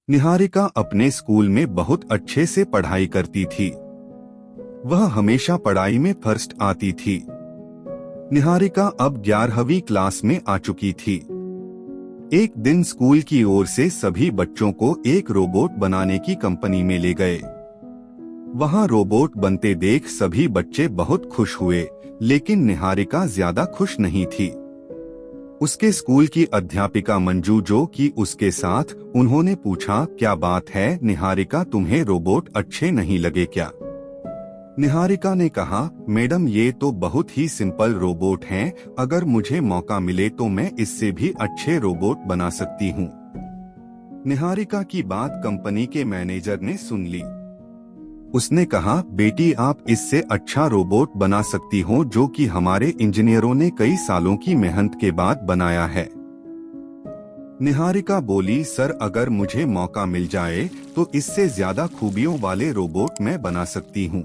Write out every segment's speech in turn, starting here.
निहारिका अपने स्कूल में बहुत अच्छे से पढ़ाई करती थी। वह हमेशा पढ़ाई में फर्स्ट आती थी। निहारिका अब 11वीं क्लास में आ चुकी थी। एक दिन स्कूल की ओर से सभी बच्चों को एक रोबोट बनाने की कंपनी में ले गए। वहां रोबोट बनते देख सभी बच्चे बहुत खुश हुए, लेकिन निहारिका ज्यादा खुश नहीं थी। उसके स्कूल की अध्यापिका मंजू जो कि उसके साथ, उन्होंने पूछा, क्या बात है निहारिका, तुम्हें रोबोट अच्छे नहीं लगे क्या? निहारिका ने कहा, मैडम ये तो बहुत ही सिंपल रोबोट हैं, अगर मुझे मौका मिले तो मैं इससे भी अच्छे रोबोट बना सकती हूँ। निहारिका की बात कंपनी के मैनेजर ने सुन ली। उसने कहा, बेटी आप इससे अच्छा रोबोट बना सकती हो जो कि हमारे इंजीनियरों ने कई सालों की मेहनत के बाद बनाया है। निहारिका बोली, सर अगर मुझे मौका मिल जाए तो इससे ज्यादा खूबियों वाले रोबोट मैं बना सकती हूँ।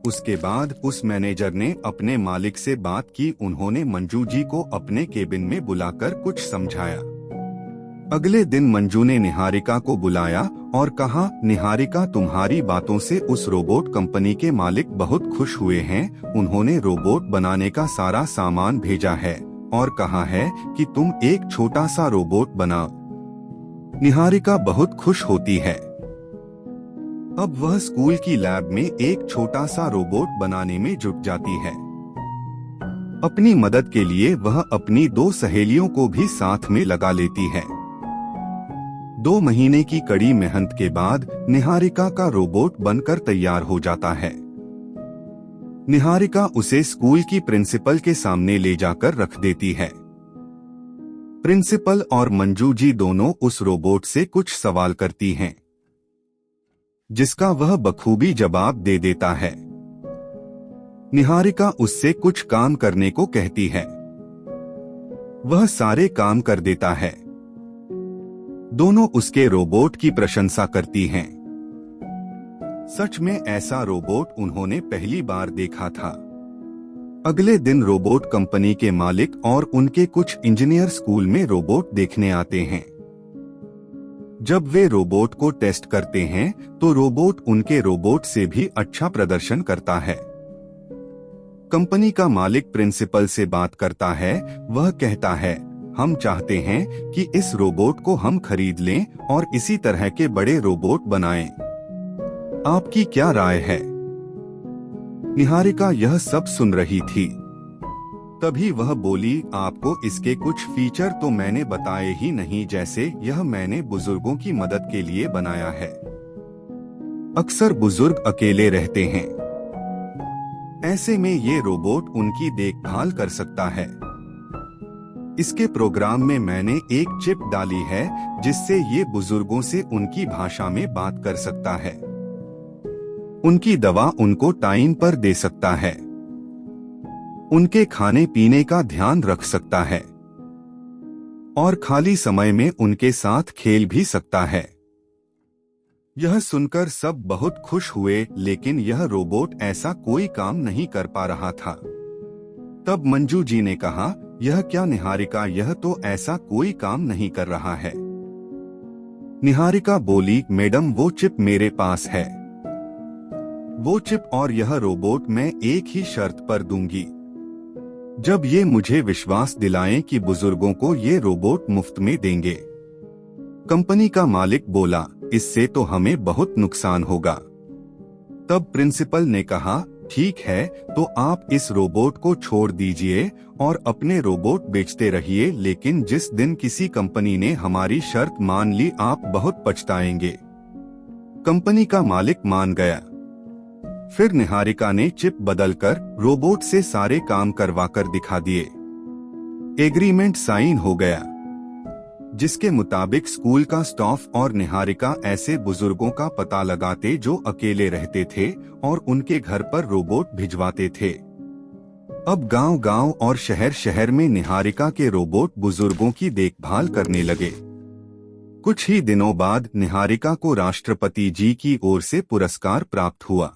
उसके बाद उस मैनेजर ने अपने मालिक से बात की। उन्होंने मंजू जी को अपने केबिन में बुलाकर कुछ समझाया। अगले दिन मंजू ने निहारिका को बुलाया और कहा, निहारिका तुम्हारी बातों से उस रोबोट कंपनी के मालिक बहुत खुश हुए हैं। उन्होंने रोबोट बनाने का सारा सामान भेजा है और कहा है कि तुम एक छोटा सा रोबोट बनाओ। निहारिका बहुत खुश होती है। अब वह स्कूल की लैब में एक छोटा सा रोबोट बनाने में जुट जाती है। अपनी मदद के लिए वह अपनी 2 सहेलियों को भी साथ में लगा लेती है। 2 महीने की कड़ी मेहनत के बाद निहारिका का रोबोट बनकर तैयार हो जाता है। निहारिका उसे स्कूल की प्रिंसिपल के सामने ले जाकर रख देती है। प्रिंसिपल और मंजू जी दोनों उस रोबोट से कुछ सवाल करती हैं, जिसका वह बखूबी जवाब दे देता है। निहारिका उससे कुछ काम करने को कहती है। वह सारे काम कर देता है। दोनों उसके रोबोट की प्रशंसा करती हैं। सच में ऐसा रोबोट उन्होंने पहली बार देखा था। अगले दिन रोबोट कंपनी के मालिक और उनके कुछ इंजीनियर स्कूल में रोबोट देखने आते हैं। जब वे रोबोट को टेस्ट करते हैं तो रोबोट उनके रोबोट से भी अच्छा प्रदर्शन करता है। कंपनी का मालिक प्रिंसिपल से बात करता है। वह कहता है, हम चाहते हैं कि इस रोबोट को हम खरीद लें और इसी तरह के बड़े रोबोट बनाएं। आपकी क्या राय है? निहारिका यह सब सुन रही थी। तभी वह बोली, आपको इसके कुछ फीचर तो मैंने बताए ही नहीं, जैसे यह मैंने बुजुर्गों की मदद के लिए बनाया है। अक्सर बुजुर्ग अकेले रहते हैं। ऐसे में ये रोबोट उनकी देखभाल कर सकता है। इसके प्रोग्राम में मैंने एक चिप डाली है जिससे ये बुजुर्गों से उनकी भाषा में बात कर सकता है। उनकी दवा उनको टाइम पर दे सकता है। उनके खाने पीने का ध्यान रख सकता है और खाली समय में उनके साथ खेल भी सकता है। यह सुनकर सब बहुत खुश हुए, लेकिन यह रोबोट ऐसा कोई काम नहीं कर पा रहा था। तब मंजू जी ने कहा, यह क्या निहारिका, यह तो ऐसा कोई काम नहीं कर रहा है। निहारिका बोली, मैडम वो चिप मेरे पास है। वो चिप और यह रोबोट मैं एक ही शर्त पर दूंगी, जब ये मुझे विश्वास दिलाएं कि बुजुर्गों को ये रोबोट मुफ्त में देंगे। कंपनी का मालिक बोला, इससे तो हमें बहुत नुकसान होगा। तब प्रिंसिपल ने कहा, ठीक है तो आप इस रोबोट को छोड़ दीजिए और अपने रोबोट बेचते रहिए, लेकिन जिस दिन किसी कंपनी ने हमारी शर्त मान ली आप बहुत पछताएंगे। कंपनी का मालिक मान गया। फिर निहारिका ने चिप बदलकर रोबोट से सारे काम करवाकर दिखा दिए। एग्रीमेंट साइन हो गया, जिसके मुताबिक स्कूल का स्टाफ और निहारिका ऐसे बुजुर्गों का पता लगाते जो अकेले रहते थे और उनके घर पर रोबोट भिजवाते थे। अब गांव-गांव और शहर-शहर में निहारिका के रोबोट बुजुर्गों की देखभाल करने लगे। कुछ ही दिनों बाद निहारिका को राष्ट्रपति जी की ओर से पुरस्कार प्राप्त हुआ।